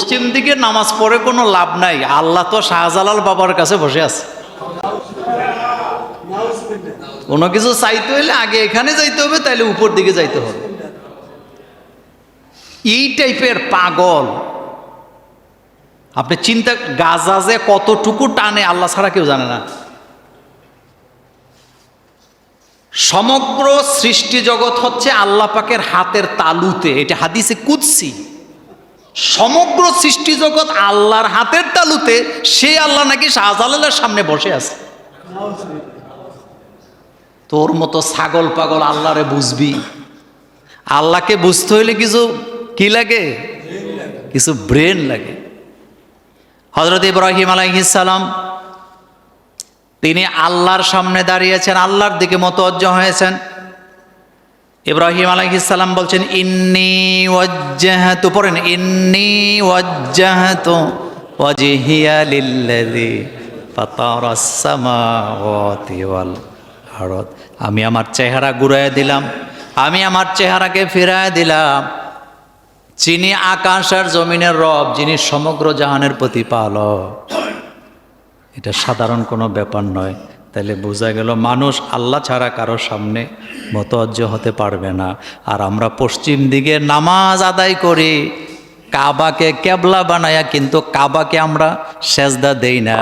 পশ্চিম দিকে নামাজ পড়ে কোনো লাভ নাই, আল্লাহ তো শাহজালাল বাবার কাছে বসে আছে। কোনো কিছু চাইতে হইলে আগে এখানে যাইতে হবে, তাইলে উপর দিকে যাইতে হবে। এই টাইপের পাগল। আপনি চিন্তা, গাজা যে কতটুকু টানে আল্লাহ ছাড়া কেউ জানে না। সমগ্র সৃষ্টি জগৎ হচ্ছে আল্লাহ পাকের হাতের তালুতে, এটা হাদিসে কুদসি। সমগ্র সৃষ্টি জগৎ আল্লাহর হাতের তালুতে, সে আল্লাহ নাকি শাহজালালের সামনে বসে আছে। তোর মতো ছাগল পাগল আল্লাহরে বুঝবি? আল্লাহকে বুঝতে হইলে কিছু কি লাগে? কিছু ব্রেন লাগে। হযরত ইব্রাহিম আলাইহিস সালাম, তিনি আল্লাহর সামনে দাঁড়িয়েছেন, আল্লাহর দিকে মুতাওয়াজ্জিহ হয়েছেন। ইব্রাহিম আলাইহিস সালাম বলছেন, ইন্নী ওয়াজ্জাহতু, পড়েন, ইন্নী ওয়াজ্জাহতু ওয়াজহিয়া লিল্লাযী ফাতারাস সামাওয়াতি ওয়াল আরদ। আমি আমার চেহারা ঘুরায় দিলাম, আমি আমার চেহারাকে ফিরায় দিলাম যিনি আকাশ আর জমিনের রব, যিনি সমগ্র জাহানের প্রতিপালক। এটা সাধারণ কোনো ব্যাপার নয়। তাহলে বোঝা গেল মানুষ আল্লাহ ছাড়া কারোর সামনে মুতাওয়াজ্জিহ হতে পারবে না। আর আমরা পশ্চিম দিকে নামাজ আদায় করি, কাবাকে কেবলা বানায়া, কিন্তু কাবাকে আমরা সেজদা দেই না,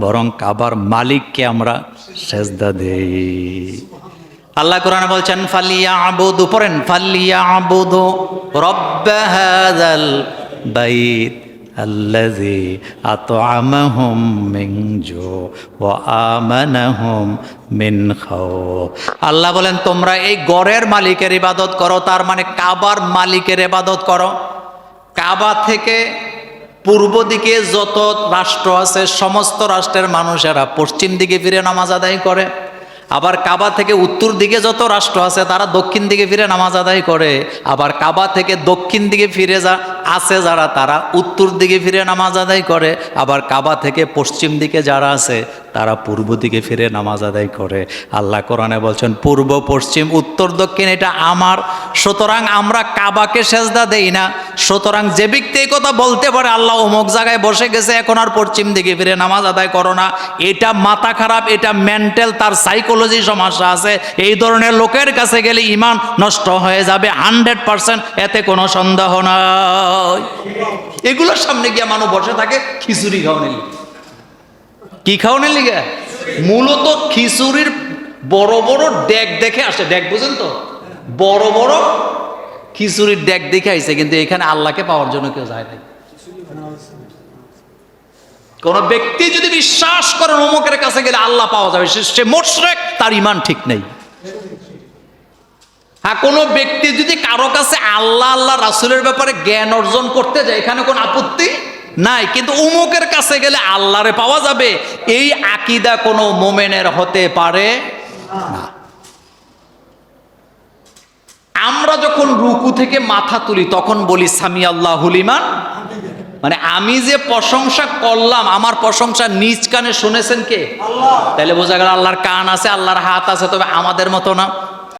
বরং কাবার মালিককে আমরা সেজদা দেই। আল্লাহ কোরআনে বলছেন, ফালিয়াবুদু, পড়েন, ফালিয়াবুদু রব্ব হাযাল বাইত আল্লাযী আত'আমাহুম মিন জু ওয়া আমানাহুম মিন খাউফ। আল্লাহ বলেন, তোমরা এই ঘরের মালিকের ইবাদত করো, তার মানে কাবার মালিকের ইবাদত করো। কাবা থেকে পূর্ব দিকে যত রাষ্ট্র আছে, সমস্ত রাষ্ট্রের মানুষেরা পশ্চিম দিকে ফিরে নামাজ আদায় করে। আবার কাবা থেকে উত্তর দিকে যত রাষ্ট্র আছে, তারা দক্ষিণ দিকে ফিরে নামাজ আদায় করে। আবার কাবা থেকে দক্ষিণ দিকে ফিরে আছে যারা, তারা উত্তর দিকে ফিরে নামাজ আদায় করে। আবার কাবা থেকে পশ্চিম দিকে যারা আছে, তারা পূর্ব দিকে ফিরে নামাজ আদায় করে। আল্লাহ কোরআনে বলছেন, পূর্ব পশ্চিম উত্তর দক্ষিণ এটা আমার, সুতরাং আমরা কাবাকে সেজদা দেই না। সুতরাং যে ব্যক্তি এই কথা বলতে পারে আল্লাহ অমুক জায়গায় বসে গেছে, এখন আর পশ্চিম দিকে ফিরে নামাজ আদায় করো না, এটা মাথা খারাপ, এটা মেন্টাল, তার সাইকোলজি সমস্যা আছে। এই ধরনের লোকের কাছে গেলে ঈমান নষ্ট হয়ে যাবে 100%, এতে কোনো সন্দেহ নাই। এগুলোর সামনে গিয়ে মানুষ বসে থাকে খিচুড়ি খাওয়ানোর লিগে। কি খাওয়ানোর লিগে? মূলত খিচুড়ির বড় বড় ডেক দেখে আসে। ডেক বুঝেন তো? বড় বড় খিচুড়ির ডেক দেখে আইছে, কিন্তু এখানে আল্লাহকে পাওয়ার জন্য কেউ যায় নাই। কোন ব্যক্তি যদি বিশ্বাস করেন অমুকের কাছে গেলে আল্লাহ পাওয়া যাবে, সে মুশরিক, তার ঈমান ঠিক নেই। হ্যাঁ, কোনো ব্যক্তি যদি কারো কাছে আল্লাহ আল্লাহ রাসূলের ব্যাপারে জ্ঞান অর্জন করতে যায়, এখানে কোনো আপত্তি নাই। কিন্তু অমুকের কাছে গেলে আল্লাহরে পাওয়া যাবে, এই আকীদা কোনো মুমিনের হতে পারে না। আমরা যখন রুকু থেকে মাথা তুলি তখন বলি সামি আল্লাহু লিমান, মানে আমি যে প্রশংসা করলাম, আমার প্রশংসা নিজ কানে শুনেছেন কে? আল্লাহ। তাহলে বোঝা গেল আল্লাহর কান আছে, আল্লাহর হাত আছে, তবে আমাদের মতো না।